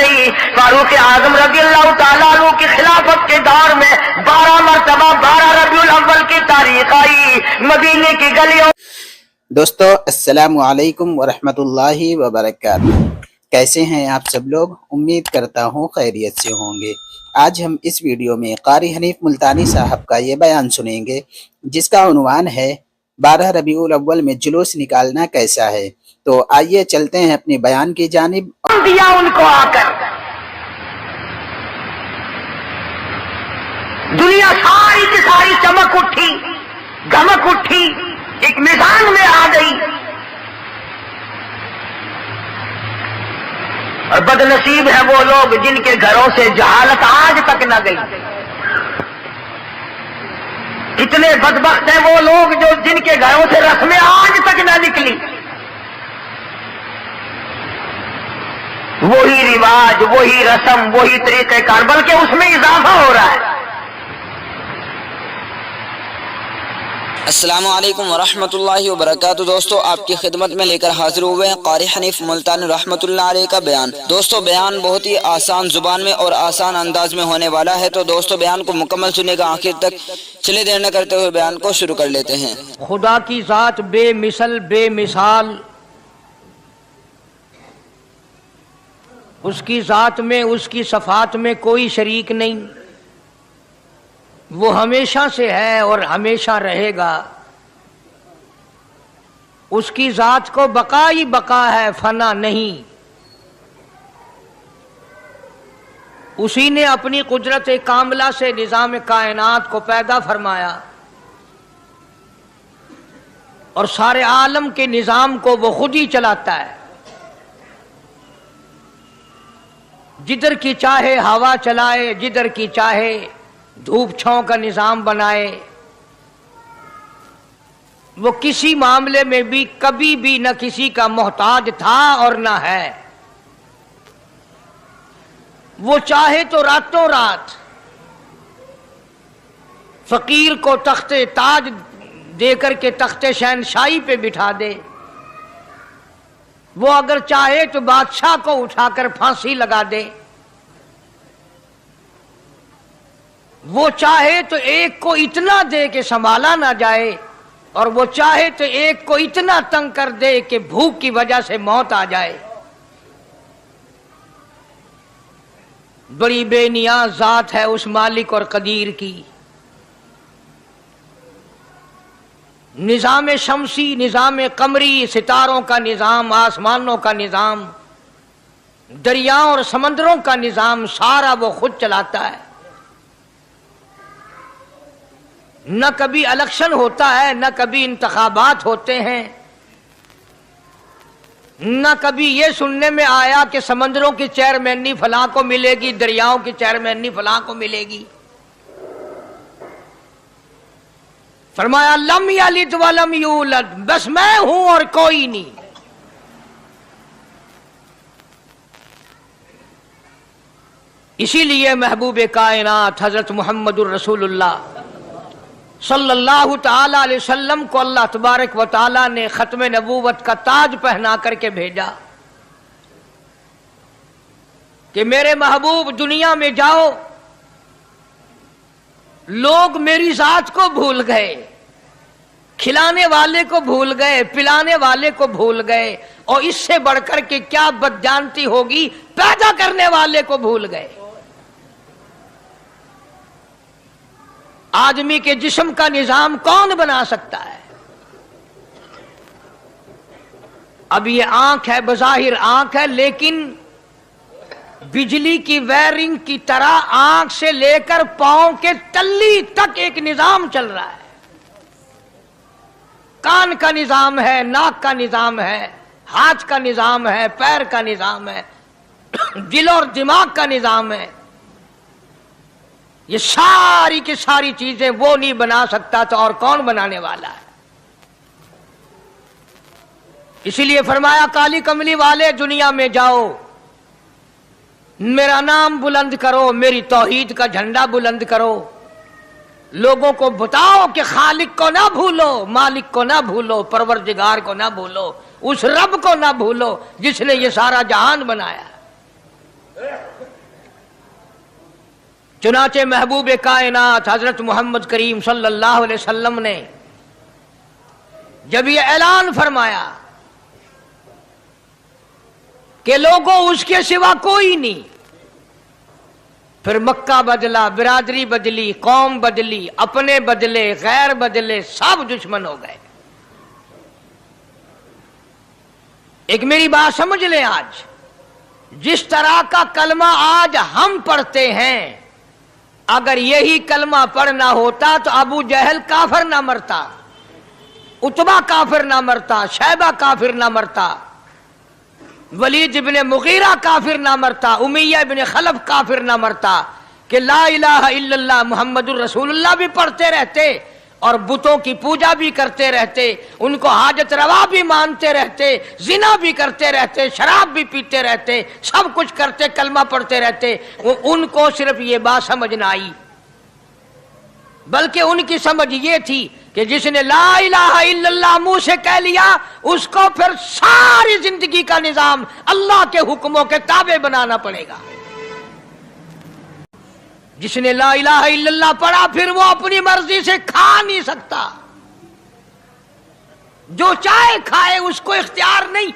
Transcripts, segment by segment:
گئی. فاروق اعظم رضی اللہ تعالیٰ عنہ کی خلافت کے دور میں 12 مرتبہ 12 ربیع الاول کی تاریخ آئی مدینے کی گلیوں. دوستو السلام علیکم ورحمۃ اللہ وبرکاتہ. کیسے ہیں آپ سب لوگ؟ امید کرتا ہوں خیریت سے ہوں گے. آج ہم اس ویڈیو میں قاری حنیف ملتانی صاحب کا یہ بیان سنیں گے جس کا عنوان ہے 12 ربیع الاول میں جلوس نکالنا کیسا ہے. تو آئیے چلتے ہیں اپنے بیان کی جانب. دیا ان کو آ کر دنیا ساری کی ساری چمک اٹھی، گمک اٹھی، ایک میدان میں آ گئی. اور بد نصیب ہے وہ لوگ جن کے گھروں سے جہالت آج تک نہ گئی. کتنے بدبخت ہیں وہ لوگ جو جن کے گھروں سے رسمیں آج تک نہ نکلی. وہی رواج، وہی رسم، وہی طریقہ کار، بلکہ اس میں اضافہ ہو رہا ہے. السلام علیکم ورحمۃ اللہ وبرکاتہ. دوستو آپ کی خدمت میں لے کر حاضر ہوئے ہیں قاری حنیف ملتانی رحمۃ اللہ علیہ کا بیان. دوستو بیان بہت ہی آسان زبان میں اور آسان انداز میں ہونے والا ہے، تو دوستو بیان کو مکمل سننے کا آخر تک. چلے دیر نہ کرتے ہوئے بیان کو شروع کر لیتے ہیں. خدا کی ذات بے مثل بے مثال، اس کی ذات میں، اس کی صفات میں کوئی شریک نہیں. وہ ہمیشہ سے ہے اور ہمیشہ رہے گا. اس کی ذات کو بقا ہی بقا ہے، فنا نہیں. اسی نے اپنی قدرت کاملہ سے نظام کائنات کو پیدا فرمایا اور سارے عالم کے نظام کو وہ خود ہی چلاتا ہے. جدھر کی چاہے ہوا چلائے، جدھر کی چاہے دھوپ چھاؤں کا نظام بنائے. وہ کسی معاملے میں بھی کبھی بھی نہ کسی کا محتاج تھا اور نہ ہے. وہ چاہے تو راتوں رات فقیر کو تخت تاج دے کر کے تخت شہنشاہی پہ بٹھا دے. وہ اگر چاہے تو بادشاہ کو اٹھا کر پھانسی لگا دے. وہ چاہے تو ایک کو اتنا دے کہ سنبھالا نہ جائے، اور وہ چاہے تو ایک کو اتنا تنگ کر دے کہ بھوک کی وجہ سے موت آ جائے. بڑی بے نیاز ذات ہے اس مالک اور قدیر کی. نظام شمسی، نظام قمری، ستاروں کا نظام، آسمانوں کا نظام، دریاؤں اور سمندروں کا نظام، سارا وہ خود چلاتا ہے. نہ کبھی الیکشن ہوتا ہے، نہ کبھی انتخابات ہوتے ہیں، نہ کبھی یہ سننے میں آیا کہ سمندروں کی چیئرمینی فلاں کو ملے گی، دریاؤں کی چیئرمینی فلاں کو ملے گی. فرمایا لم یلد ولم یولد، بس میں ہوں اور کوئی نہیں. اسی لیے محبوب کائنات حضرت محمد الرسول اللہ صلی اللہ تعالی علیہ وسلم کو اللہ تبارک و تعالی نے ختم نبوت کا تاج پہنا کر کے بھیجا کہ میرے محبوب دنیا میں جاؤ. لوگ میری ذات کو بھول گئے، کھلانے والے کو بھول گئے، پلانے والے کو بھول گئے، اور اس سے بڑھ کر کے کیا بدجانتی ہوگی، پیدا کرنے والے کو بھول گئے. آدمی کے جسم کا نظام کون بنا سکتا ہے؟ اب یہ آنکھ ہے، بظاہر آنکھ ہے، لیکن بجلی کی وائرنگ کی طرح آنکھ سے لے کر پاؤں کے تلی تک ایک نظام چل رہا ہے. کان کا نظام ہے، ناک کا نظام ہے، ہاتھ کا نظام ہے، پیر کا نظام ہے، دل اور دماغ کا نظام ہے. یہ ساری کی ساری چیزیں وہ نہیں بنا سکتا تو اور کون بنانے والا ہے؟ اسی لیے فرمایا کالی کملی والے دنیا میں جاؤ، میرا نام بلند کرو، میری توحید کا جھنڈا بلند کرو. لوگوں کو بتاؤ کہ خالق کو نہ بھولو، مالک کو نہ بھولو، پروردگار کو نہ بھولو، اس رب کو نہ بھولو جس نے یہ سارا جہان بنایا. चुनाचे महबूब कायनात हजरत मोहम्मद करीम सल्लल्लाहु अलैहि वसल्लम ने जब ये ऐलान फरमाया कि लोगों उसके सिवा कोई नहीं, फिर मक्का बदला, बिरादरी बदली, कौम बदली, अपने बदले, गैर बदले, सब दुश्मन हो गए। एक मेरी बात समझ लें, आज जिस तरह का कलमा आज हम पढ़ते हैं, अगर यही कलमा पढ़ना होता तो अबू जहल काफिर ना मरता, उतबा काफिर ना मरता, शैबा काफिर ना मरता, वलीद इब्ने मुगीरा काफिर ना मरता, उमैया इब्ने खलफ काफिर ना मरता, कि ला इलाहा इल्लल्लाह मुहम्मदुर रसूलुल्लाह भी पढ़ते रहते और बुतों की पूजा भी करते रहते, उनको हाजत रवा भी मानते रहते, जिना भी करते रहते, शराब भी पीते रहते, सब कुछ करते, कलमा पढ़ते रहते। उनको सिर्फ ये बात समझ ना आई, बल्कि उनकी समझ ये थी कि जिसने ला इलाहा इल्लल्लाह मुंह से कह लिया, उसको फिर सारी जिंदगी का निजाम अल्लाह के हुक्मों के ताबे बनाना पड़ेगा। जिसने ला इलाहा इल्लल्लाह पढ़ा, फिर वो अपनी मर्जी से खा नहीं सकता, जो चाहे खाए, उसको इख्तियार नहीं।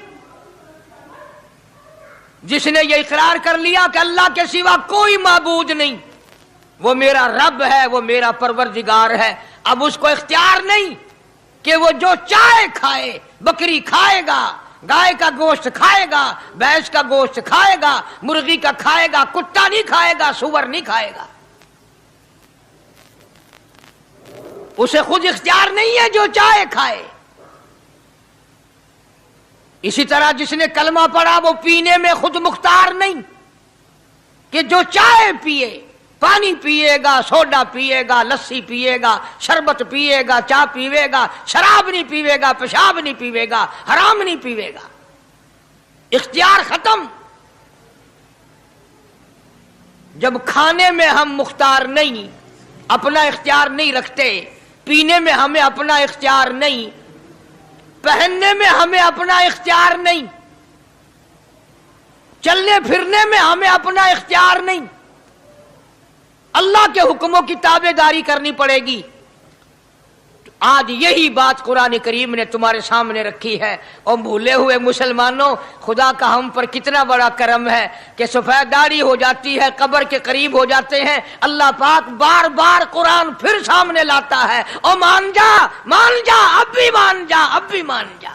जिसने ये इकरार कर लिया कि अल्लाह के सिवा कोई माबूद नहीं, वो मेरा रब है, वो मेरा परवरदिगार है, अब उसको इख्तियार नहीं कि वो जो चाहे खाए। बकरी खाएगा, गाय का गोश्त खाएगा, भैंस का गोश्त खाएगा, मुर्गी का खाएगा, कुत्ता नहीं खाएगा, सुअर नहीं खाएगा। उसे खुद इख्तियार नहीं है, जो चाहे खाए। इसी तरह जिसने कलमा पढ़ा, वो पीने में खुद मुख्तार नहीं कि जो चाहे पिए, पानी पिएगा, सोडा पिएगा, लस्सी पिएगा, शरबत पिएगा, चाय पीवेगा, शराब नहीं पीवेगा, पेशाब नहीं पीवेगा, हराम नहीं पीवेगा। इख्तियार खत्म। जब खाने में हम मुख्तार नहीं, अपना इख्तियार नहीं रखते, पीने में हमें अपना इख्तियार नहीं, पहनने में हमें अपना इख्तियार नहीं, चलने फिरने में हमें अपना इख्तियार नहीं, अल्लाह के हुक्मों की ताबेदारी करनी पड़ेगी। आज यही बात कुरान करीम ने तुम्हारे सामने रखी है। और भूले हुए मुसलमानों, खुदा का हम पर कितना बड़ा करम है कि सफेद दाढ़ी हो जाती है, कब्र के करीब हो जाते हैं, अल्लाह पाक बार बार कुरान फिर सामने लाता है, और मान जा, मान जा, अब भी मान जा, अब भी मान जा।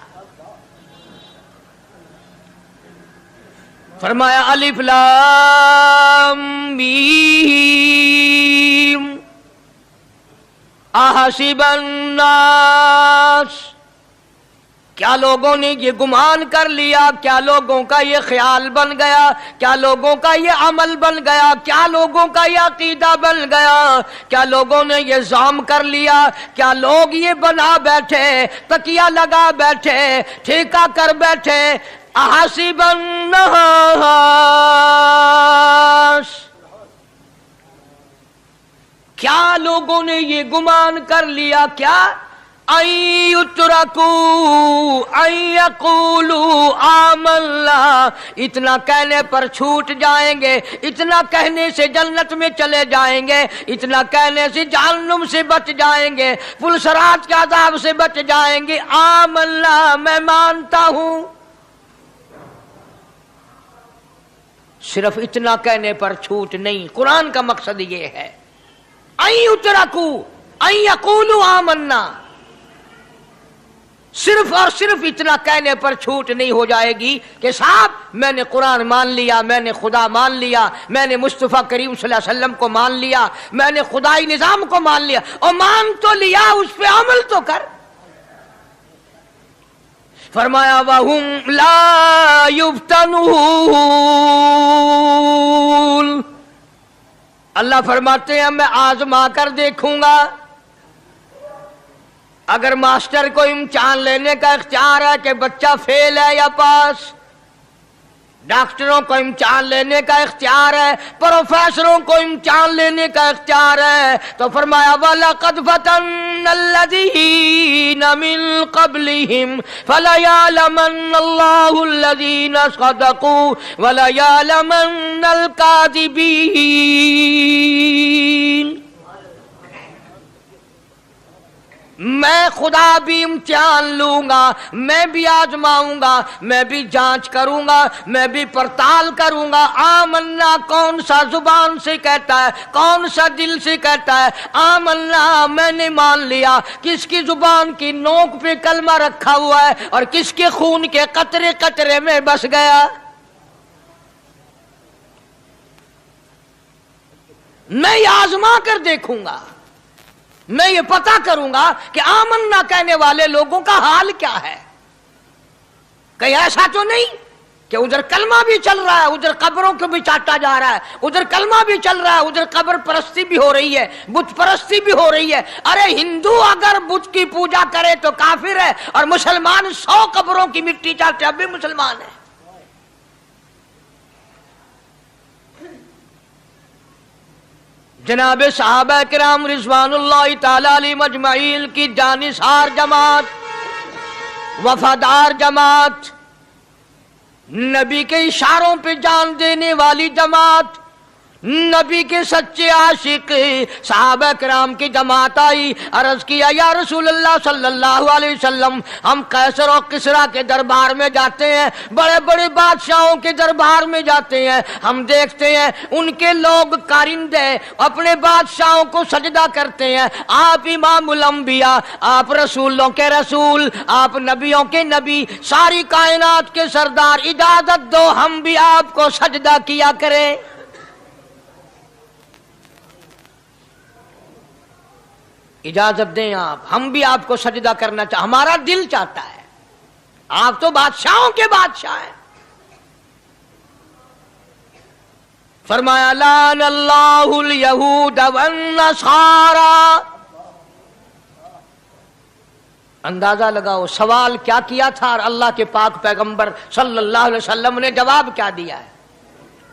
फरमाया अलिफ लाम मीम अहसिबन नास, क्या लोगों ने ये गुमान कर लिया, क्या लोगों का ये ख्याल बन गया, क्या लोगों का ये अमल बन गया, क्या लोगों का ये अकीदा बन गया, क्या लोगों ने ये ज़ाम कर लिया, क्या लोग ये बना बैठे, तकिया लगा बैठे, ठेका कर बैठे, अहसिबन नास, क्या लोगों ने ये गुमान कर लिया, क्या अय्युतरकू अय्यकूलू आमन्ना, इतना कहने पर छूट जाएंगे, इतना कहने से जन्नत में चले जाएंगे, इतना कहने से जहन्नुम से बच जाएंगे, पुलसरात के अज़ाब से बच जाएंगे। आमन्ना, मैं मानता हूं। सिर्फ इतना कहने पर छूट नहीं, कुरान का मकसद ये है अय्युतरकू अय्यकूलू आमन्ना, सिर्फ और सिर्फ इतना कहने पर छूट नहीं हो जाएगी कि साहब मैंने कुरान मान लिया, मैंने खुदा मान लिया, मैंने मुस्तफ़ा करीम सल्लल्लाहु अलैहि वसल्लम को मान लिया, मैंने खुदाई निजाम को मान लिया। और मान तो लिया, उस पे अमल तो कर। फरमाया वहुम ला युफ्तनून, अल्लाह फरमाते हैं मैं आजमा कर देखूंगा। अगर मास्टर को इम्तिहान लेने का इख्तियार है कि बच्चा फेल है या पास, डॉक्टरों को इम्तिहान लेने का इख्तियार है, प्रोफेसरों को इम्तिहान लेने का इख्तियार है, तो फरमाया वलक़द फ़तन्नल्लज़ीना मिन क़ब्लिहिम मैं खुदा भी इम्तिहान लूंगा, मैं भी आजमाऊंगा, मैं भी जांच करूंगा, मैं भी पड़ताल करूंगा। आमन्ना कौन सा जुबान से कहता है, कौन सा दिल से कहता है? आमन्ना मैंने मान लिया। किसकी जुबान की नोक पे कलमा रखा हुआ है और किसके खून के कतरे कतरे में बस गया? मैं ये आजमा कर देखूंगा, मैं ये पता करूंगा कि आमन्ना कहने वाले लोगों का हाल क्या है। कहीं ऐसा तो नहीं कि उधर कलमा भी चल रहा है, उधर कब्रों को भी चाटा जा रहा है, उधर कलमा भी चल रहा है, उधर कब्र परस्ती भी हो रही है, बुत परस्ती भी हो रही है। अरे हिंदू अगर बुत की पूजा करे तो काफिर है, और मुसलमान 100 कब्रों की मिट्टी चाटे अब भी मुसलमान है। जनाब सहाबा किराम रिज़वानुल्लाहि ताला अलैहिम अजमईन की जानिसार जमात, वफादार जमात, नबी के इशारों पे जान देने वाली जमात, नबी के सच्चे आशिक सहाबा किराम की जमात आई। अर्ज किया, या रसूल अल्लाह सल्लल्लाहु अलैहि वसल्लम, हम कैसर और किसरा के दरबार में जाते हैं, बड़े बड़े बादशाहों के दरबार में जाते हैं, हम देखते हैं उनके लोग कारिंदे अपने बादशाहों को सजदा करते हैं। आप इमामुल अंबिया, आप रसूलों के रसूल, आप नबियों के नबी, सारी कायनात के सरदार, इजाजत दो हम भी आपको सजदा किया करें। इजाजत दें आप, हम भी आपको सजदा करना चाहते, हमारा दिल चाहता है। आप तो बादशाहों के बादशाह हैं। फरमाया, लानल्लाहुल यहूद वन नसारा। अंदाजा लगाओ सवाल क्या किया था और अल्लाह के पाक पैगंबर सल्लल्लाहु अलैहि वसल्लम ने जवाब क्या दिया है।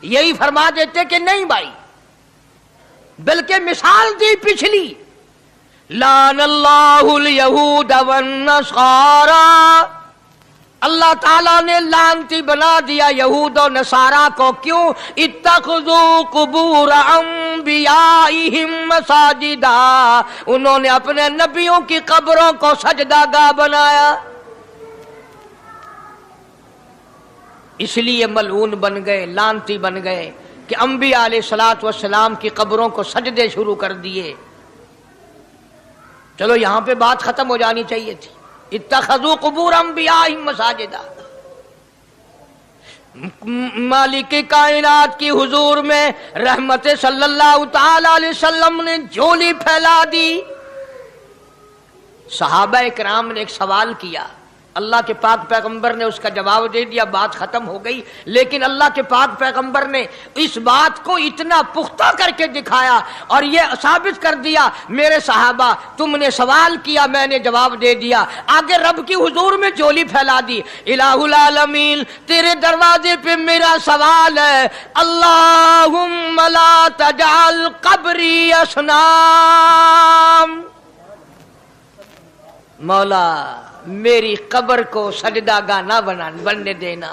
यही फरमा देते कि नहीं भाई, बल्कि मिसाल दी पिछली, लानल्लाहुल यहूद वन नसारा। अल्लाह ताला ने लानती बना दिया यहूद और नसारा को। क्यों? इत्तखज़ू कुबूर अंबियाइहिम मसाजिदा, उन्होंने अपने नबियों की कब्रों को सजदागाह बनाया, इसलिए मलऊन बन गए, लानती बन गए कि अंबिया अलैहिस्सलातु वस्सलाम की कब्रों को सजदे शुरू कर दिए। चलो यहां पे बात खत्म हो जानी चाहिए थी। इत्तखज़ू कुबूर अंबियाइहिम मसाजिदा। मालिक कायनात की हुजूर में रहमत सल्लल्लाहु ताला अलैहि वसल्लम ने झोली फैला दी। सहाबा इकराम ने एक सवाल किया, अल्लाह के पाक पैगंबर ने उसका जवाब दे दिया, बात खत्म हो गई। लेकिन अल्लाह के पाक पैगंबर ने इस बात को इतना पुख्ता करके दिखाया और यह साबित कर दिया, मेरे सहाबा तुमने सवाल किया, मैंने जवाब दे दिया। आगे रब की हुजूर में झोली फैला दी। इलाहुल आलमीन, तेरे दरवाजे पे मेरा सवाल है, अल्लाहुम्मा ला तजअल कब्री असनाम। मौला मेरी कब्र को सजदागाह ना बनने देना,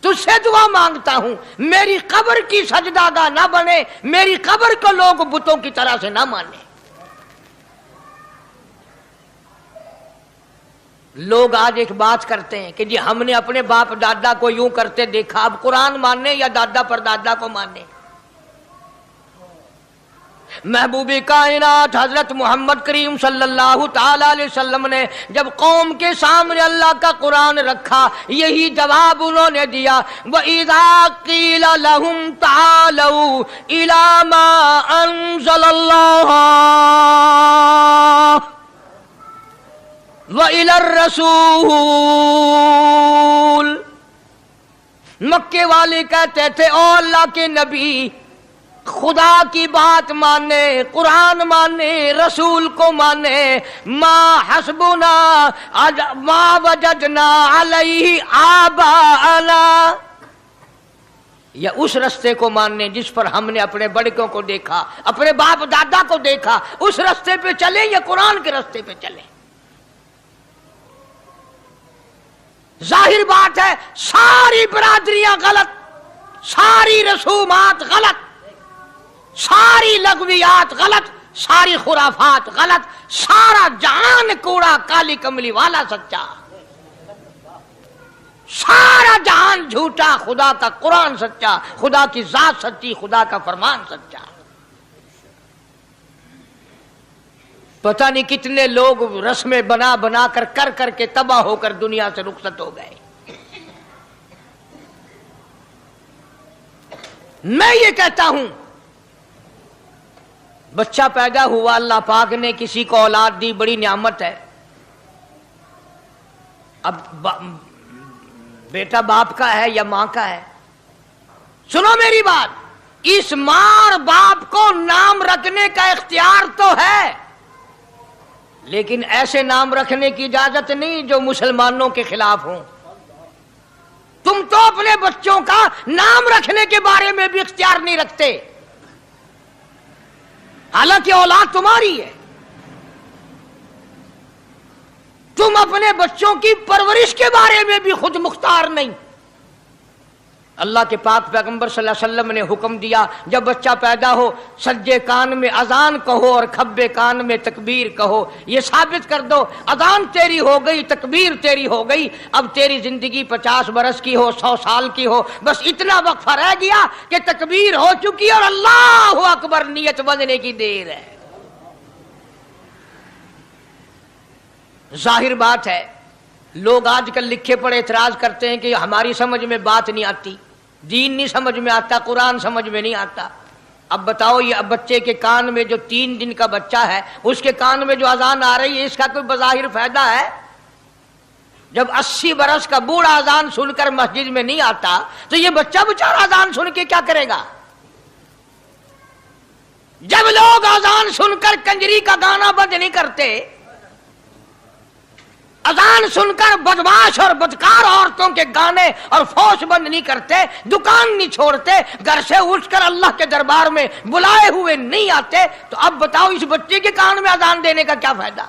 तुझसे दुआ मांगता हूं, मेरी कब्र की सजदागाह ना बने, मेरी कब्र को लोग बुतों की तरह से ना माने। लोग आज एक बात करते हैं कि जी हमने अपने बाप दादा को यूं करते देखा, अब कुरान मानने या दादा परदादा को मानने। महबूबे कायनात हजरत मोहम्मद करीम सल्लल्लाहु ताला अलैहि वसल्लम ने जब कौम के सामने अल्लाह का कुरान रखा, यही जवाब उन्होंने दिया। व इज़ा क़ीला लहुम तालू इला मा अंज़लल्लाह व इलर रसूल। मक्के वाले कहते थे, ओ अल्लाह के नबी, खुदा की बात माने, कुरान माने, रसूल को माने, मा हस्बुना मा वजदना अलैहि आबाना, या उस रास्ते को मानने जिस पर हमने अपने बड़कों को देखा, अपने बाप दादा को देखा, उस रास्ते पे चले या कुरान के रास्ते पे चले। जाहिर बात है सारी बरादरियां गलत, सारी रसूमात गलत, सारी लगवियात गलत, सारी खुराफात गलत, सारा जहान कूड़ा, काली कमली वाला सच्चा, सारा जहान झूठा, खुदा का कुरान सच्चा, खुदा की जात सच्ची, खुदा का फरमान सच्चा। पता नहीं कितने लोग रस्में बना बना कर करके तबाह होकर दुनिया से रुखसत हो गए। मैं ये कहता हूं, बच्चा पैदा हुआ, अल्लाह पाक ने किसी को औलाद दी, बड़ी नियामत है। अब बेटा बाप का है या मां का है? सुनो मेरी बात, इस मां और बाप को नाम रखने का इख्तियार तो है, लेकिन ऐसे नाम रखने की इजाजत नहीं जो मुसलमानों के खिलाफ हों। तुम तो अपने बच्चों का नाम रखने के बारे में भी इख्तियार नहीं रखते, हालांकि औलाद तुम्हारी है। तुम अपने बच्चों की परवरिश के बारे में भी खुद मुख्तार नहीं। अल्लाह के पाक पैगंबर सल्लल्लाहु अलैहि वसल्लम ने हुक्म दिया, जब बच्चा पैदा हो सज्जे कान में अजान कहो और खब्बे कान में तकबीर कहो। ये साबित कर दो, अजान तेरी हो गई, तकबीर तेरी हो गई, अब तेरी जिंदगी 50 बरस की हो, 100 साल की हो, बस इतना वक्फा रह गया कि तकबीर हो चुकी और अल्लाहु अकबर नियत बंधने की देर है। जाहिर बात है, लोग आजकल लिखे पढ़े एतराज करते हैं कि हमारी समझ में बात नहीं आती, दीन नहीं समझ में आता, कुरान समझ में नहीं आता। अब बताओ, ये अब बच्चे के कान में जो 3 दिन का बच्चा है, उसके कान में जो अजान आ रही है, इसका कोई बज़ाहिर फायदा है? जब 80 बरस का बूढ़ा अजान सुनकर मस्जिद में नहीं आता, तो ये बच्चा बेचारा अजान सुन के क्या करेगा? जब लोग अजान सुनकर कंजरी का गाना बंद नहीं करते, अजान सुनकर बदमाश और बदकार औरतों के गाने और फौश बंद नहीं करते, दुकान नहीं छोड़ते, घर से उठकर अल्लाह के दरबार में बुलाए हुए नहीं आते, तो अब बताओ इस बच्चे के कान में अजान देने का क्या फायदा?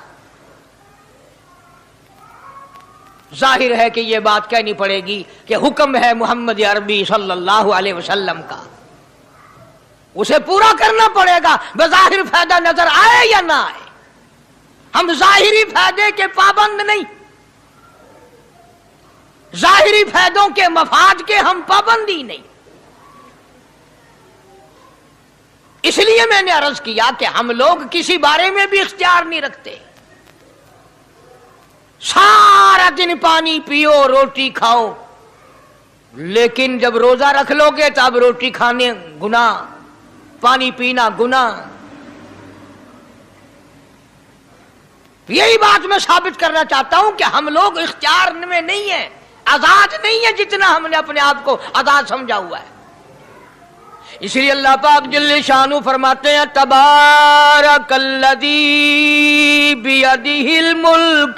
जाहिर है कि यह बात कहनी पड़ेगी कि हुक्म है मोहम्मद अरबी सल्लल्लाहु अलैहि वसल्लम का, उसे पूरा करना पड़ेगा, बज़ाहिर फायदा नजर आए या ना आए। हम जाहिरी फायदे के पाबंद नहीं, जाहिरी फायदों के मफाद के हम पाबंदी नहीं। इसलिए मैंने अर्ज किया कि हम लोग किसी बारे में भी इख्तियार नहीं रखते। सारा दिन पानी पियो, रोटी खाओ, लेकिन जब रोजा रख लोगे तो अब रोटी खाने गुनाह, पानी पीना गुनाह। यही बात मैं साबित करना चाहता हूं कि हम लोग इख्तियार में नहीं है, आजाद नहीं है जितना हमने अपने आप को आजाद समझा हुआ है। इसलिए अल्लाह पाक जल्ले शानु फरमाते हैं, तबारकल्लज़ी बियदिहिल मुल्क,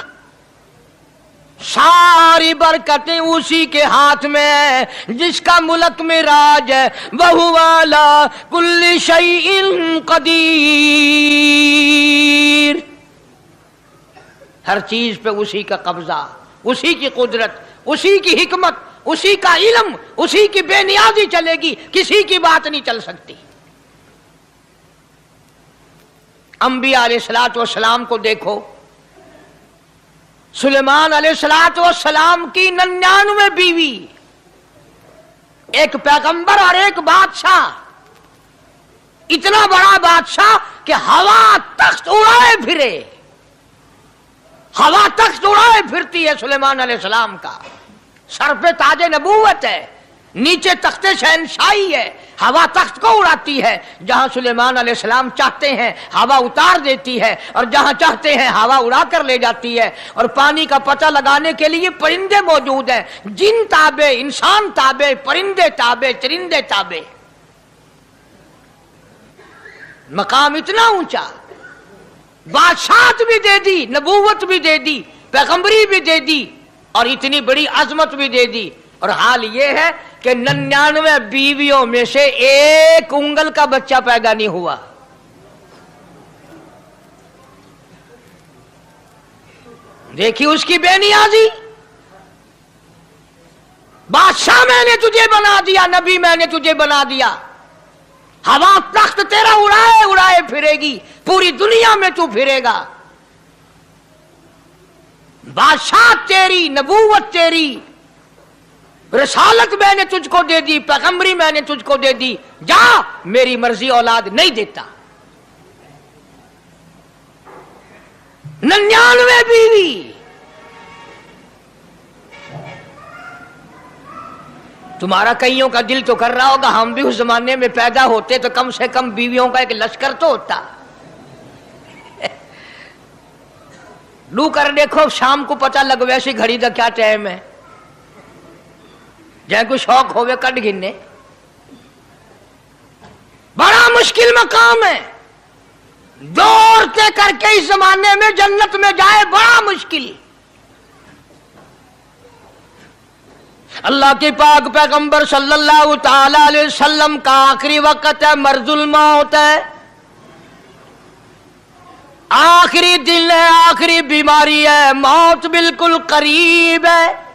सारी बरकतें उसी के हाथ में है जिसका मुल्क में राज है। वहुवा अला कुल्ली शैइन कदीर, हर चीज पे उसी का कब्जा, उसी की कुदरत, उसी की हिकमत, उसी का इल्म, उसी की बेनियाजी चलेगी, किसी की बात नहीं चल सकती। अंबिया अलैहिस्सलातु वस्सलाम को देखो, सुलेमान अलैहिस्सलातु वस्सलाम की 99 बीवी, एक पैगंबर और एक बादशाह, इतना बड़ा बादशाह कि हवा तख्त उड़ाए फिरे, हवा तख्त उड़ाए फिरती है सुलेमान अलैहिस्सलाम का। सर पे ताजे नबूवत है, नीचे तख्ते शहनशाही है, हवा तख्त को उड़ाती है। जहां सुलेमान अलैहिस्सलाम चाहते हैं हवा उतार देती है, और जहां चाहते हैं हवा उड़ा कर ले जाती है। और पानी का पता लगाने के लिए परिंदे मौजूद हैं, जिन ताबे, इंसान ताबे, परिंदे ताबे, चरिंदे ताबे। मकाम इतना ऊंचा, बादशाहत भी दे दी, नबूवत भी दे दी, पैगंबरी भी दे दी, और इतनी बड़ी अजमत भी दे दी। और हाल ये है कि 99 बीवियों में से एक उंगल का बच्चा पैदा नहीं हुआ। देखिए उसकी बेनियाजी। बादशाह मैंने तुझे बना दिया, नबी मैंने तुझे बना दिया, हवा तख्त तेरा उड़ाए उड़ाए फिरेगी, पूरी दुनिया में तू फिरेगा। बादशाह तेरी, नबूवत तेरी, रसालत मैंने तुझको दे दी, पैगंबरी मैंने तुझको दे दी, जा मेरी मर्जी औलाद नहीं देता। 99 बीवी। तुम्हारा कईयों का दिल तो कर रहा होगा हम भी उस जमाने में पैदा होते तो कम से कम बीवियों का एक लश्कर तो होता। लू कर देखो, शाम को पता लग वैसी घड़ी का क्या टाइम है, जै कोई शौक होवे कट गिनने। बड़ा मुश्किल मकाम है, दौड़ते करके इस जमाने में जन्नत में जाए बड़ा मुश्किल। अल्लाह के पाक पैगंबर सल्लल्लाहु ताला अलैहि वसल्लम का आखिरी वक्त है, मर्जुल मौत है, आखिरी दिन है, आखिरी बीमारी है, मौत बिल्कुल करीब है।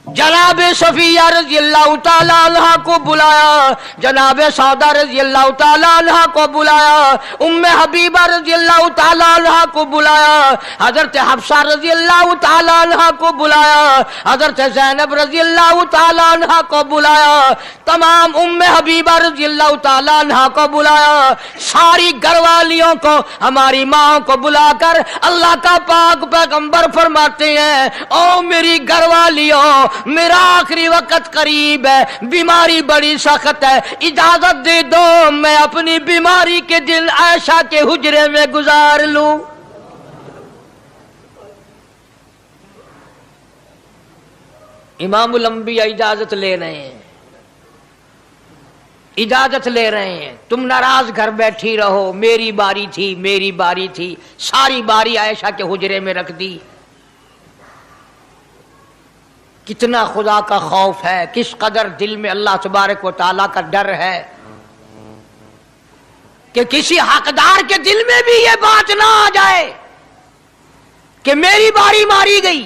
जनाब सफिया रज़ी अल्लाह ताला अन्हा को बुलाया, जनाब सौदा रज़ी अल्लाह ताला अन्हा को बुलाया, उम्मे हबीबा रज़ी अल्लाह ताला अन्हा को बुलाया, हजरत हफ्सा रज़ी अल्लाह ताला अन्हा को बुलाया, हजरत ज़ैनब रज़ी अल्लाह ताला अन्हा को बुलाया, तमाम उम्मे हबीबा रज़ी अल्लाह ताला अन्हा को बुलाया, सारी घरवालियों को, हमारी माँ को बुलाकर अल्लाह का पाक पैगंबर फरमाते हैं, ओ मेरी घरवालियों, मेरा आखिरी वक्त करीब है, बीमारी बड़ी सख्त है, इजाजत दे दो मैं अपनी बीमारी के दिन आयशा के हुजरे में गुजार लूं। इमामुल अंबिया इजाजत ले रहे हैं, इजाजत ले रहे हैं, तुम नाराज घर बैठी रहो, मेरी बारी थी, मेरी बारी थी, सारी बारी आयशा के हुजरे में रख दी। कितना खुदा का खौफ है, किस कदर दिल में अल्लाह तबारक व तआला का डर है कि किसी हकदार के दिल में भी ये बात ना आ जाए कि मेरी बारी मारी गई।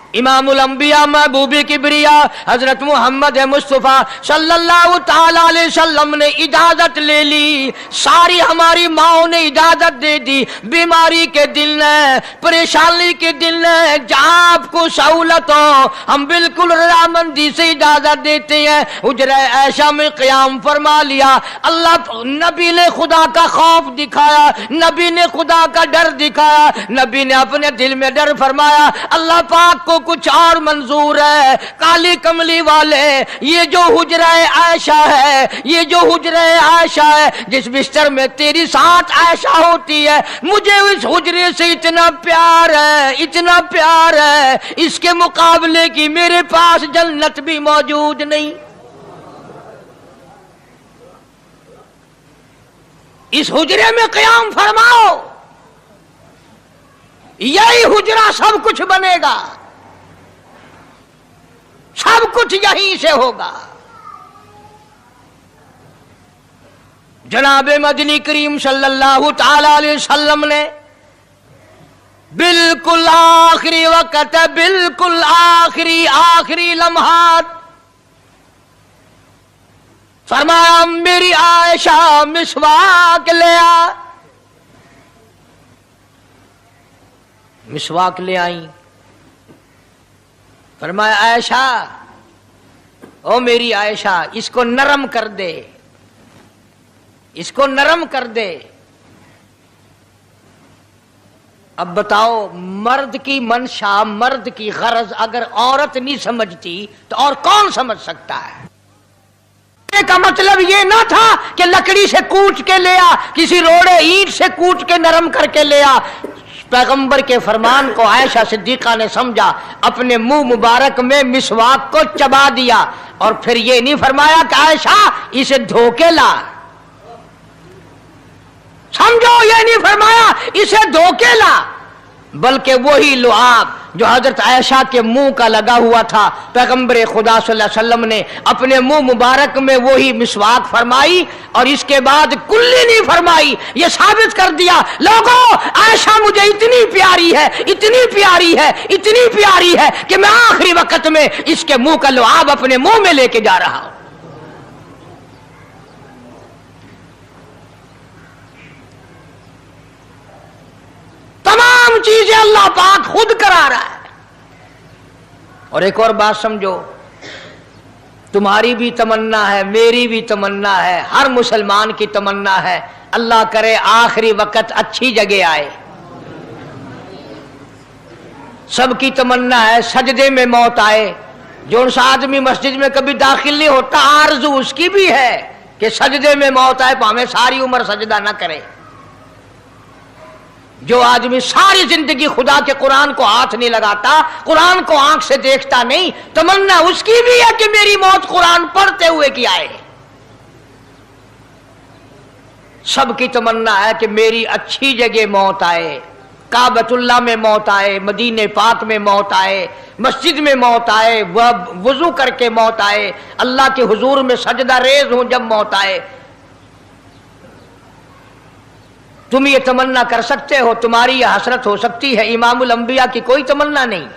इमामुल अंबिया महबूबी किबरिया हजरत मोहम्मद मुस्तफा सल्लल्लाहु ताला अलैहि वसल्लम ने इजाजत ले ली, सारी हमारी माओ ने इजाजत दे दी। बीमारी के दिन है, परेशानी के दिन है, जहाँ आपको सहूलत हो हम बिल्कुल रजामंदी से इजाजत देते हैं। हुजरा ऐशा में क़याम फरमा लिया। अल्लाह नबी ने खुदा का खौफ दिखाया, नबी ने खुदा का डर दिखाया, नबी ने अपने दिल में डर फरमाया। अल्लाह पाक को कुछ और मंजूर है। काली कमली वाले, ये जो हुजरा आयशा है, ये जो हुजरा आयशा है, जिस बिस्तर में तेरी साथ आयशा होती है, मुझे उस हुजरे से इतना प्यार है, इतना प्यार है, इसके मुकाबले की मेरे पास जन्नत भी मौजूद नहीं। इस हुजरे में क़याम फरमाओ, यही हुजरा सब कुछ बनेगा, सब कुछ यहीं से होगा। जनाब मदनी करीम सल्लल्लाहु ताला अलैहि वसल्लम ने बिल्कुल आखिरी वक्त, बिल्कुल आखिरी लम्हात फरमाया, मेरी आयशा मिसवाक ले आ। मिसवाक ले आई। फरमाया, आयशा, ओ मेरी आयशा, इसको नरम कर दे, इसको नरम कर दे। अब बताओ, मर्द की मंशा, मर्द की गरज अगर औरत नहीं समझती तो और कौन समझ सकता है? का मतलब ये ना था कि लकड़ी से कूट के ले आ, किसी रोड़े ईंट से कूट के नरम करके ले आ। पैगंबर के फरमान को आयशा सिद्दीका ने समझा, अपने मुंह मुबारक में मिसवाक को चबा दिया और फिर ये नहीं फरमाया कि आयशा इसे धो के ला। समझो, ये नहीं फरमाया इसे धो के ला, बल्कि वही लुआब जो हजरत आयशा के मुंह का लगा हुआ था, पैगंबर खुदा सल्लल्लाहु अलैहि वसल्लम ने अपने मुंह मुबारक में वही मिसवाक फरमाई और इसके बाद कुल्ली नहीं फरमाई। ये साबित कर दिया, लोगों आयशा मुझे इतनी प्यारी है, इतनी प्यारी है, इतनी प्यारी है कि मैं आखिरी वक्त में इसके मुंह का लुआब अपने मुंह में लेके जा रहा हूं। तमाम चीजें अल्लाह पाक खुद करा रहा है। और एक और बात समझो, तुम्हारी भी तमन्ना है, मेरी भी तमन्ना है, हर मुसलमान की तमन्ना है, अल्लाह करे आखिरी वक्त अच्छी जगह आए। सबकी तमन्ना है सजदे में मौत आए। जो उस आदमी मस्जिद में कभी दाखिल नहीं होता, आरज़ू उसकी भी है कि सजदे में मौत आए, भावें सारी उम्र सजदा ना करे। जो आदमी सारी जिंदगी खुदा के कुरान को हाथ नहीं लगाता, कुरान को आंख से देखता नहीं, तमन्ना उसकी भी है कि मेरी मौत कुरान पढ़ते हुए की आए। सबकी तमन्ना है कि मेरी अच्छी जगह मौत आए, काबतुल्लाह में मौत आए, मदीने पाक में मौत आए, मस्जिद में मौत आए, वजू करके मौत आए, अल्लाह के हुजूर में सजदा रेज हूं जब मौत आए। तुम ये तमन्ना कर सकते हो, तुम्हारी यह हसरत हो सकती है। इमामुल अंबिया की कोई तमन्ना नहीं।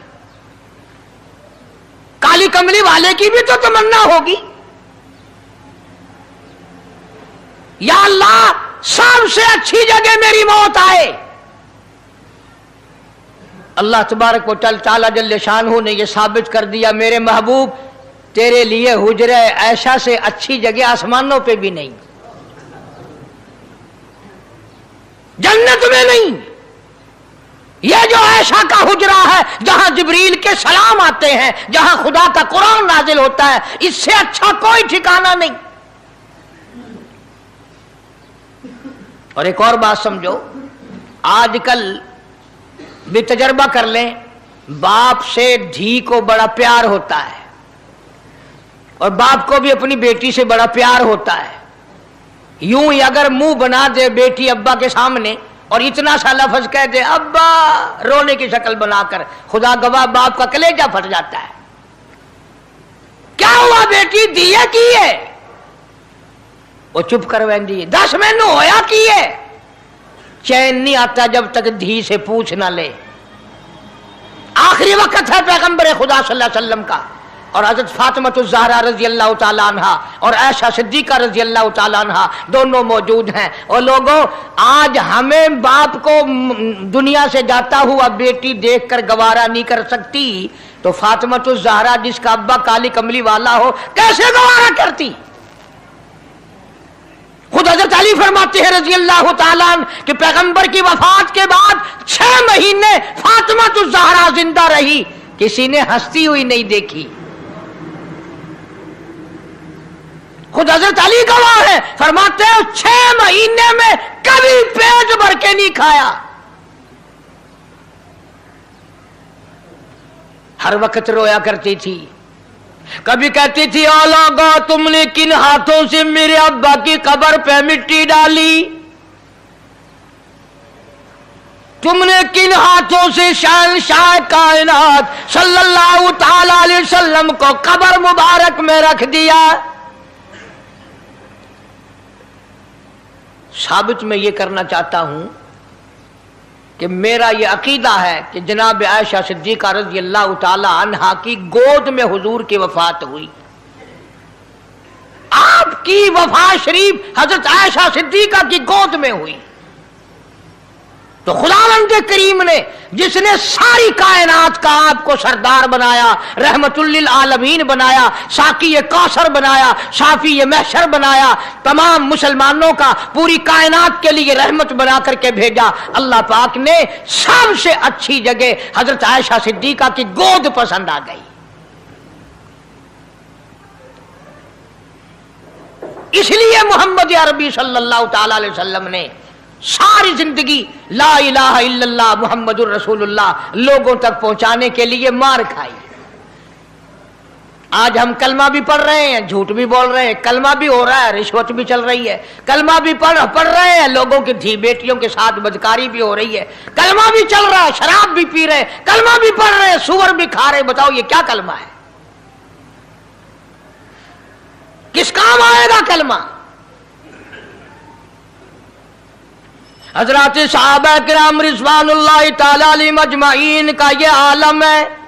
काली कमली वाले की भी तो तमन्ना होगी, या अल्लाह सबसे अच्छी जगह मेरी मौत आए। अल्लाह तबारक व तआला जल्ले शानहू ने यह साबित कर दिया, मेरे महबूब तेरे लिए हुजरे ऐशा से अच्छी जगह आसमानों पे भी नहीं, जन्नत में नहीं। यह जो ऐशा का हुजरा है जहां जिब्रील के सलाम आते हैं, जहां खुदा का कुरान नाजिल होता है, इससे अच्छा कोई ठिकाना नहीं। और एक और बात समझो, आजकल भी तजर्बा कर लें, बाप से धी को बड़ा प्यार होता है और बाप को भी अपनी बेटी से बड़ा प्यार होता है। यूं ही अगर मुंह बना दे बेटी अब्बा के सामने और इतना सा लफ्ज कह दे अब्बा, रोने की शक्ल बनाकर, खुदा गवाह बाप का कलेजा फट जाता है। क्या हुआ बेटी, दिए की है? वो चुप कर वेंदी, 10 मैनू होया की है। चैन नहीं आता जब तक धी से पूछ ना ले। आखिरी वक्त है पैगंबर खुदा सल्लल्लाहु अलैहि वसल्लम का, और हजरत फातिमा ज़हरा रजी अल्लाह तआला अन्हा और आयशा सिद्दीका रजी अल्लाह तआला अन्हा दोनों मौजूद हैं। और लोगों, आज हमें बाप को दुनिया से जाता हुआ बेटी देखकर गवारा नहीं कर सकती, तो फातिमा ज़हरा जिसका अब्बा काली कमली वाला हो कैसे गवारा करती? खुद हजरत अली फरमाते हैं रजी अल्लाह तआला अन्हु कि पैगंबर की वफात के बाद 6 महीने फातिमा ज़हरा जिंदा रही, किसी ने हंसती हुई नहीं देखी। खुद हजरत अली गवाह है, फरमाते हैं 6 महीने में कभी पेट भर के नहीं खाया। हर वक्त रोया करती थी। कभी कहती थी, ओ लोगों, तुमने किन हाथों से मेरे अब्बा की कब्र पे मिट्टी डाली? तुमने किन हाथों से शहंशाह कायनात सल्लल्लाहु तआला अलैहि वसल्लम को कब्र मुबारक में रख दिया? साबित मैं ये करना चाहता हूं कि मेरा ये अकीदा है कि जनाब आयशा सिद्दीका रज़ी अल्लाह तआला अन्हा की गोद में हुजूर की वफात हुई। आपकी वफात शरीफ हजरत आयशा सिद्दीका की गोद में हुई। तो खुदावंद करीम ने जिसने सारी कायनात का आपको सरदार बनाया, रहमतुल लिल आलमीन बनाया, साकी कौसर बनाया, शाफी महशर बनाया, तमाम मुसलमानों का पूरी कायनात के लिए रहमत बना करके भेजा, अल्लाह पाक ने सबसे अच्छी जगह हजरत आयशा सिद्दीका की गोद पसंद आ गई। इसलिए मोहम्मद अरबी सल्लल्लाहु तआला अलैहि वसल्लम ने सारी जिंदगी ला इलाहा इल्लल्लाह मुहम्मदुर रसूलुल्लाह लोगों तक पहुंचाने के लिए मार खाई। आज हम कलमा भी पढ़ रहे हैं, झूठ भी बोल रहे हैं, कलमा भी हो रहा है, रिश्वत भी चल रही है, कलमा भी पढ़ रहे हैं, लोगों की धी बेटियों के साथ बदकारी भी हो रही है, कलमा भी चल रहा है, शराब भी पी रहे हैं, कलमा भी पढ़ रहे हैं, सुअर भी खा रहे हैं। बताओ ये क्या कलमा है? किस काम आएगा कलमा? हजरत सहाबा किराम रिज़वानुल्लाहि ताला अलैहिम अजमाइन का ये आलम है,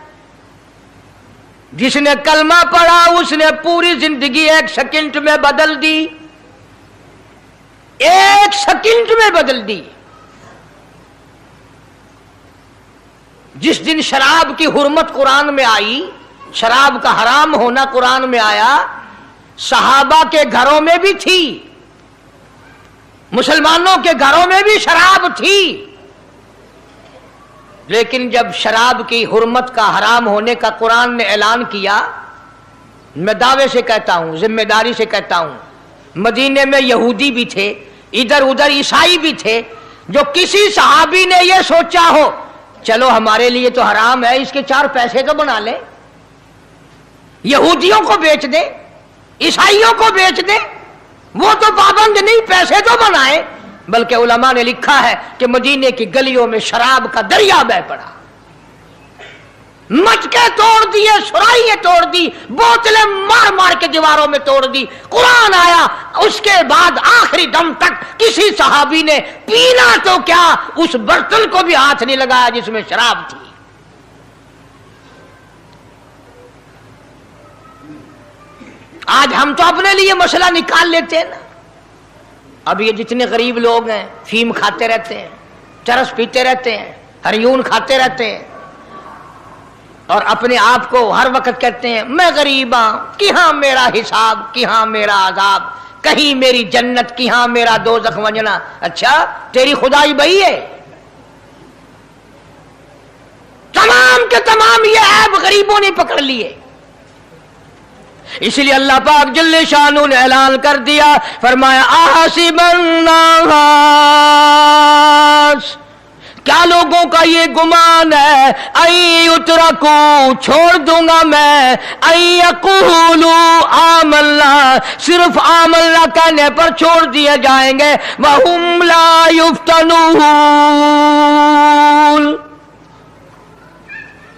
जिसने कलमा पढ़ा उसने पूरी जिंदगी एक सेकंड में बदल दी, एक सेकंड में बदल दी। जिस दिन शराब की हुर्मत कुरान में आई, शराब का हराम होना कुरान में आया, सहाबा के घरों में भी थी, मुसलमानों के घरों में भी शराब थी, लेकिन जब शराब की हुर्मत का हराम होने का कुरान ने ऐलान किया, मैं दावे से कहता हूं, जिम्मेदारी से कहता हूं, मदीने में यहूदी भी थे, इधर उधर ईसाई भी थे, जो किसी सहाबी ने यह सोचा हो चलो हमारे लिए तो हराम है, इसके 4 पैसे तो बना ले, यहूदियों को बेच दे, ईसाइयों को बेच दे, वो तो पाबंद नहीं, पैसे तो बनाए। बल्कि उलमा ने लिखा है कि मदीने की गलियों में शराब का दरिया बह पड़ा, मटके तोड़ दिए, सुराइयां तोड़ दी, बोतलें मार मार के दीवारों में तोड़ दी। कुरान आया, उसके बाद आखिरी दम तक किसी सहाबी ने पीना तो क्या उस बर्तन को भी हाथ नहीं लगाया जिसमें शराब थी। आज हम तो अपने लिए मसला निकाल लेते हैं ना। अब ये जितने गरीब लोग हैं फीम खाते रहते हैं, चरस पीते रहते हैं, हरियून खाते रहते हैं और अपने आप को हर वक्त कहते हैं मैं गरीब हूं, कि हाँ मेरा हिसाब, कि हाँ मेरा आजाब, कहीं मेरी जन्नत, कि हाँ मेरा दोज़ख वंजना। अच्छा तेरी खुदाई बही है? तमाम के तमाम ये ऐब गरीबों ने पकड़ लिए। इसलिए अल्लाह पाक जल्ले शानु ने ऐलान कर दिया, फरमाया आसिबन नास, क्या लोगों का ये गुमान है, आई उतरकू, छोड़ दूंगा मैं, आई यकूलू आमल्ला, सिर्फ आमल्ला कहने पर छोड़ दिए जाएंगे, वहुम ला युफ्तनून,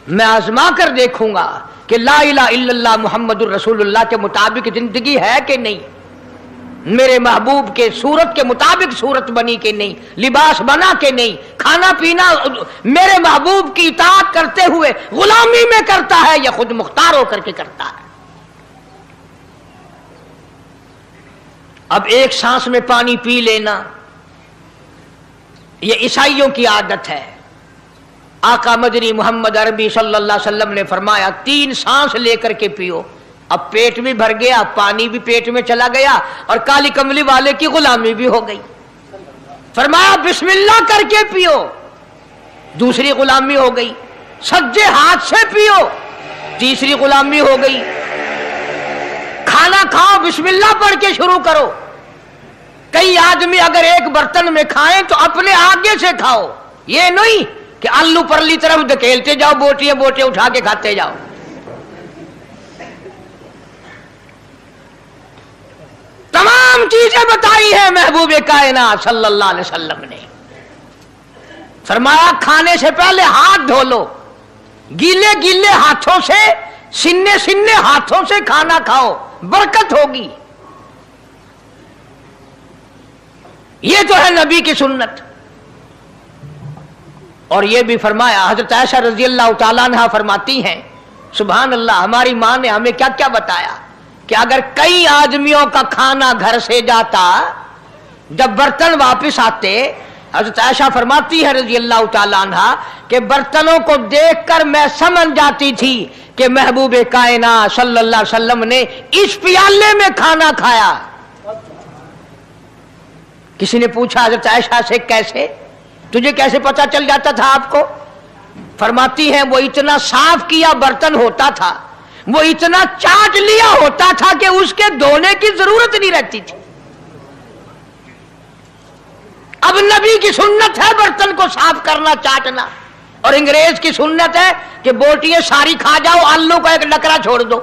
मैं आजमा कर देखूंगा कि ला इलाहा इल्लल्लाह मुहम्मदुर रसूलुल्लाह के मुताबिक जिंदगी है कि नहीं, मेरे महबूब के सूरत के मुताबिक सूरत बनी कि नहीं, लिबास बना कि नहीं, खाना पीना मेरे महबूब की इताअत करते हुए गुलामी में करता है या खुद मुख्तार होकर के करता है। अब एक सांस में पानी पी लेना यह ईसाइयों की आदत है। आका मदनी मोहम्मद अरबी सल्लल्लाहु अलैहि वसल्लम ने फरमाया 3 सांस लेकर के पियो। अब पेट भी भर गया, पानी भी पेट में चला गया और काली कमली वाले की गुलामी भी हो गई। फरमाया बिस्मिल्लाह करके पियो, दूसरी गुलामी हो गई। सज्जे हाथ से पियो, तीसरी गुलामी हो गई। खाना खाओ बिस्मिल्लाह पढ़ के शुरू करो। कई आदमी अगर एक बर्तन में खाएं तो अपने आगे से खाओ, ये नहीं कि आलू परली तरफ धकेलते जाओ, बोटियां बोटियां उठा के खाते जाओ। तमाम चीजें बताई है महबूबे कायनात सल्लल्लाहु अलैहि वसल्लम ने। फरमाया खाने से पहले हाथ धो लो, गीले गीले हाथों से, सिन्ने सिन्ने हाथों से खाना खाओ, बरकत होगी। ये तो है नबी की सुन्नत। और ये भी फरमाया, हजरत आयशा रजी अल्लाह तआला अन्हा फरमाती हैं, सुभान अल्लाह, हमारी मां ने हमें क्या क्या बताया कि अगर कई आदमियों का खाना घर से जाता, जब बर्तन वापस आते, हजरत आयशा फरमाती है रजी अल्लाह तआला अन्हा कि बर्तनों को देखकर मैं समझ जाती थी कि महबूबे कायनात सल्लल्लाहु अलैहि वसल्लम ने इस प्याले में खाना खाया। किसी ने पूछा हजरत आयशा से, कैसे, तुझे कैसे पता चल जाता था आपको? फरमाती हैं वो इतना साफ किया बर्तन होता था, वो इतना चाट लिया होता था कि उसके धोने की जरूरत नहीं रहती थी। अब नबी की सुन्नत है बर्तन को साफ करना, चाटना, और अंग्रेज की सुन्नत है कि बोटियां सारी खा जाओ, आलू का एक नकरा छोड़ दो।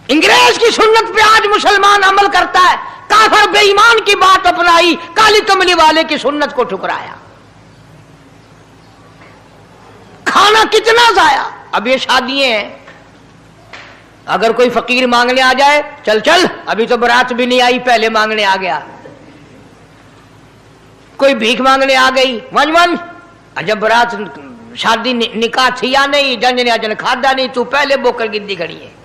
अंग्रेज की सुन्नत पे आज मुसलमान अमल करता है, काफिर बेईमान की बात अपनाई, काली कमली वाले की सुन्नत को ठुकराया। खाना कितना जाया। अब ये शादियां हैं, अगर कोई फकीर मांगने आ जाए, चल चल अभी तो बारात भी नहीं आई, पहले मांगने आ गया। कोई भीख मांगने आ गई, वन वन, जब बारात शादी निकाह थी या नहीं, जन ने जन खादा नहीं, तू पहले बोकर गिद्दी खड़ी है।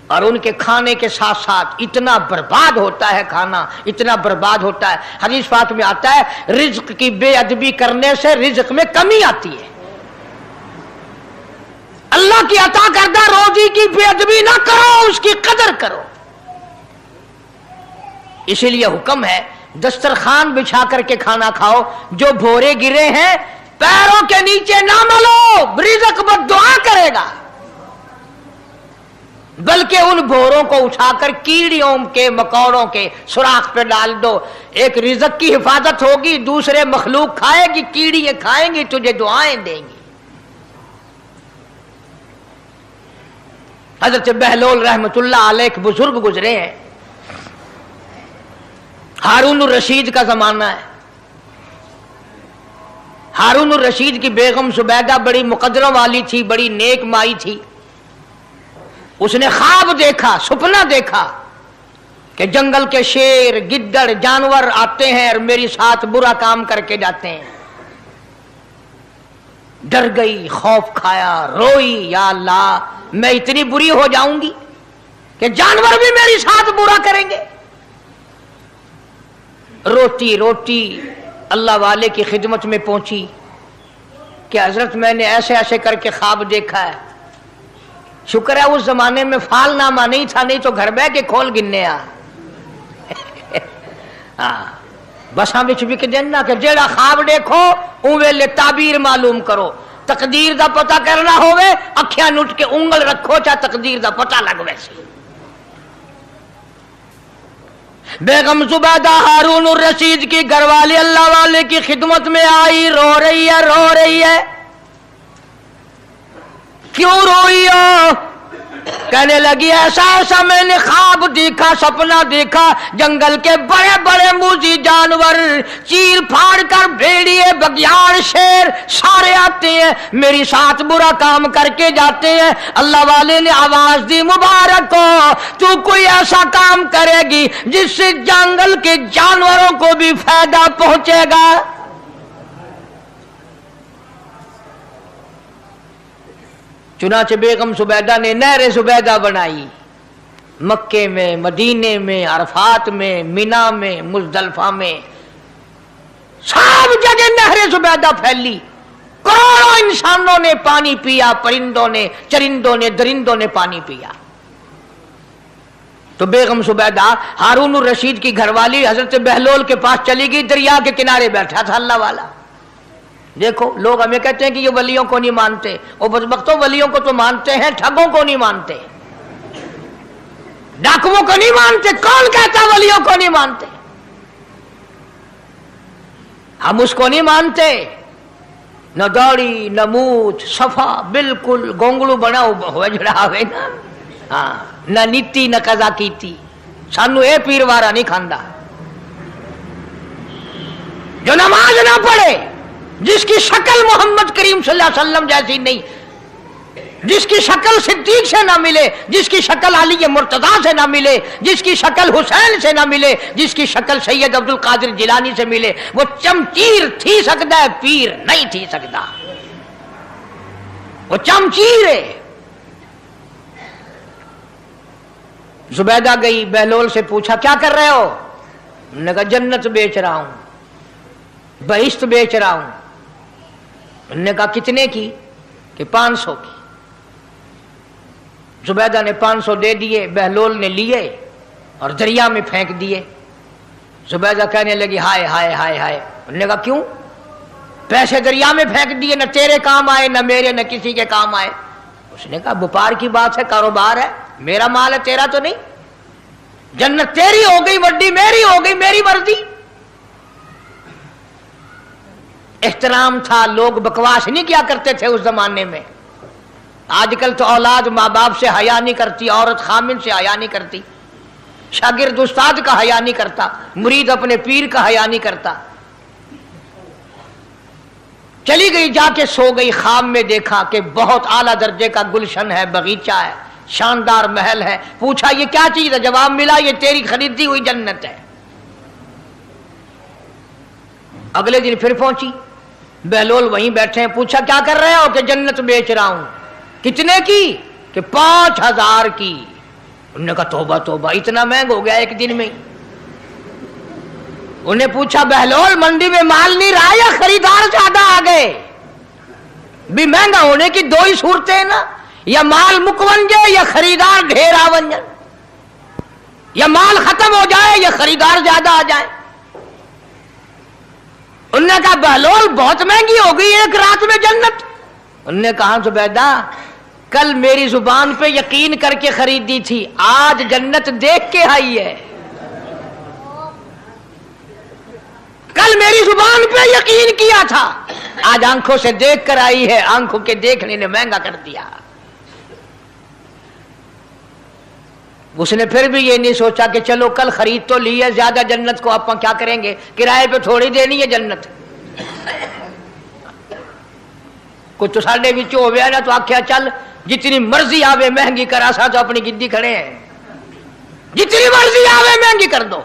और उनके खाने के साथ साथ इतना बर्बाद होता है खाना, इतना बर्बाद होता है। हदीस पाक में आता है, रिज्क की बेअदबी करने से रिज्क में कमी आती है। अल्लाह की अता करदा रोजी की बेअदबी ना करो, उसकी कदर करो। इसीलिए हुक्म है दस्तरखान बिछा करके खाना खाओ। जो भोरे गिरे हैं पैरों के नीचे ना मलो, रिज़्क बद्दुआ करेगा। बल्कि उन भोरों को उठाकर कीड़ियों के मकोड़ों के सुराख पे डाल दो। एक रिज़्क की हिफाजत होगी, दूसरे मखलूक खाएगी, कीड़ियां खाएंगी, तुझे दुआएं देंगी। हजरत बहलोल रहमतुल्लाह अलैह एक बुजुर्ग गुजरे हैं। हारून रशीद का जमाना है। हारून रशीद की बेगम जुबैदा बड़ी मुकद्दरों वाली थी, बड़ी नेक माई थी। उसने ख्वाब देखा, सपना देखा कि जंगल के शेर, गिद्दड़, जानवर आते हैं और मेरे साथ बुरा काम करके जाते हैं। डर गई, खौफ खाया, रोई, या अल्लाह मैं इतनी बुरी हो जाऊंगी कि जानवर भी मेरे साथ बुरा करेंगे। रोती रोती अल्लाह वाले की खिदमत में पहुंची कि हजरत मैंने ऐसे ऐसे करके ख्वाब देखा है। शुक्र है उस जमाने में फालनामा नहीं था, नहीं तो घर बह के खोल गिनने आ बसा बिच बिक देना कि जेड़ा ख्वाब देखो उ वेले ताबीर मालूम करो। तकदीर दा पता करना होवे, अखियां नुट के उंगल रखो, चाहे तकदीर दा पता लग वैसे। बेगम जुबैदा हारून रशीद की घरवाली अल्लाह वाले की खिदमत में आई, रो रही है, रो रही है। क्यों रोई हो? कहने लगी ऐसा ऐसा मैंने ख्वाब देखा, सपना देखा, जंगल के बड़े बड़े मूजी जानवर, चीर फाड़ कर भेड़िए, बघियाड़, शेर सारे आते हैं, मेरी साथ बुरा काम करके जाते हैं। अल्लाह वाले ने आवाज दी, मुबारक हो, तू कोई ऐसा काम करेगी जिससे जंगल के जानवरों को भी फायदा पहुंचेगा। चुनाचे बेगम जुबैदा ने नहर जुबैदा बनाई। मक्के में, मदीने में, अरफात में, मिना में, मुजदलफा में, सब जगह नहर जुबैदा फैली। करोड़ों इंसानों ने पानी पिया, परिंदों ने, चरिंदों ने, दरिंदों ने पानी पिया। तो बेगम जुबैदा हारून रशीद की घरवाली हजरत बहलोल के पास चली गई। दरिया के किनारे बैठा था अल्लाह वाला। देखो लोग हमें कहते हैं कि ये वलियों को नहीं मानते, वो बदबख्तों वलियों को तो मानते हैं, ठगों को नहीं मानते, डाकुओं को नहीं मानते। कौन कहता वलियों को नहीं मानते? हम उसको नहीं मानते, न दौड़ी न मूछ, सफा बिल्कुल गोंगलू बना हुआ जड़ा हुए ना। हाँ, न नीति न कजा कीती, सानू ए पीरवारा नहीं खांदा। जो नमाज ना पढ़े, जिसकी शक्ल मोहम्मद करीम सल्लल्लाहु अलैहि वसल्लम जैसी नहीं, जिसकी शक्ल सिद्दीक से ना मिले, जिसकी शक्ल अली मुर्तजा से ना मिले, जिसकी शक्ल हुसैन से ना मिले, जिसकी शक्ल सैयद अब्दुल कादिर जिलानी से मिले, वो चमचीर थी सकता है, पीर नहीं थी सकता। वो चमचीर है। जुबैदा गई, बहलोल से पूछा क्या कर रहे हो? उन्होंने कहा जन्नत बेच रहा हूं, बहिश्त बेच रहा हूं। उन्होंने कहा कितने की? कि 500 की। जुबैदा ने 500 दे दिए, बहलोल ने लिए और दरिया में फेंक दिए। जुबैदा कहने लगी हाय हाय हाय हाय। उन्होंने कहा क्यों? पैसे दरिया में फेंक दिए, न तेरे काम आए, न मेरे, न किसी के काम आए। उसने कहा व्यापार की बात है, कारोबार है, मेरा माल है, तेरा तो नहीं। जन्नत तेरी हो गई, वड्डी मेरी हो गई, मेरी मर्जी। एहतराम था, लोग बकवास नहीं किया करते थे उस जमाने में। आजकल तो औलाद माँ बाप से हया नहीं करती, औरत खामिन से हया नहीं करती, शागिर्द उस्ताद का हया नहीं करता, मुरीद अपने पीर का हया नहीं करता। चली गई, जाके सो गई, ख्वाब में देखा कि बहुत आला दर्जे का गुलशन है, बगीचा है, शानदार महल है। पूछा ये क्या चीज है? जवाब मिला ये तेरी खरीदी हुई जन्नत है। अगले दिन फिर पहुंची, बहलोल वहीं बैठे हैं। पूछा क्या कर रहे हो? कि जन्नत बेच रहा हूं। कितने की? कि 5000 की। उन्होंने कहा तौबा तौबा, इतना महंगा हो गया एक दिन में। उन्हें पूछा बहलोल मंडी में माल नहीं रहा या खरीदार ज्यादा आ गए? भी महंगा होने की दो ही सूरतें हैं ना, या माल मुकवन जाए या खरीदार ढेर आवन जाए, या माल खत्म हो जाए या खरीदार ज्यादा आ जाए। उन्होंने कहा बहलोल बहुत महंगी हो गई एक रात में जन्नत। उन्होंने कहा जुबैदा कल मेरी जुबान पे यकीन करके खरीदी थी, आज जन्नत देख के आई है। कल मेरी जुबान पे यकीन किया था, आज आंखों से देख कर आई है। आंखों के देखने ने महंगा कर दिया। उसने फिर भी ये नहीं सोचा कि चलो कल खरीद तो ली है, ज्यादा जन्नत को आप क्या करेंगे, किराए पे थोड़ी देनी है जन्नत। कुछ तो साढ़े बिच हो गया ना, तो आख्या चल जितनी मर्जी आवे महंगी करा, सा तो अपनी गिद्दी खड़े हैं, जितनी मर्जी आवे महंगी कर दो।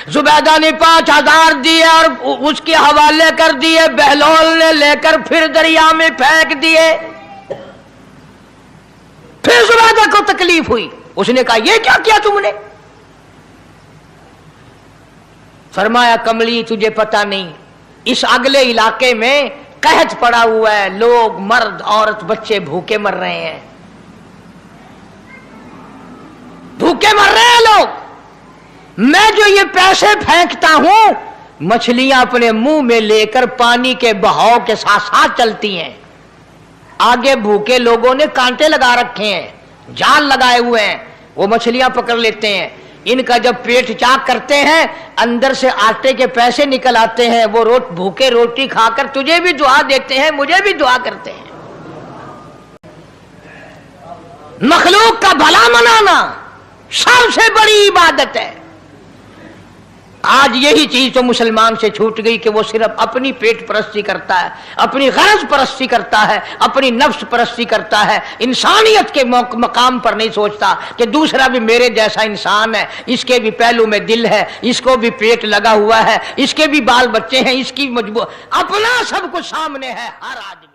जुबैदा ने 5000 दिए और उसके हवाले कर दिए। बहलोल ने लेकर फिर दरिया में फेंक दिए। फिर जुबैदा को तकलीफ हुई। उसने कहा ये क्या किया तुमने? फरमाया कमली तुझे पता नहीं, इस अगले इलाके में कहत पड़ा हुआ है, लोग मर्द औरत बच्चे भूखे मर रहे हैं, भूखे मर रहे हैं लोग। मैं जो ये पैसे फेंकता हूं, मछलियां अपने मुंह में लेकर पानी के बहाव के साथ साथ चलती हैं। आगे भूखे लोगों ने कांटे लगा रखे हैं, जाल लगाए हुए हैं, वो मछलियां पकड़ लेते हैं। इनका जब पेट चाक करते हैं, अंदर से आटे के पैसे निकल आते हैं। वो भूखे रोटी खाकर तुझे भी दुआ देते हैं, मुझे भी दुआ करते हैं। मखलूक का भला मनाना सबसे बड़ी इबादत है। आज यही चीज तो मुसलमान से छूट गई कि वो सिर्फ अपनी पेट परस्ती करता है, अपनी गरज परस्ती करता है, अपनी नफ्स परस्ती करता है। इंसानियत के मकाम पर नहीं सोचता कि दूसरा भी मेरे जैसा इंसान है, इसके भी पहलू में दिल है, इसको भी पेट लगा हुआ है, इसके भी बाल बच्चे हैं, इसकी मजबूर, अपना सब कुछ सामने है हर आदमी।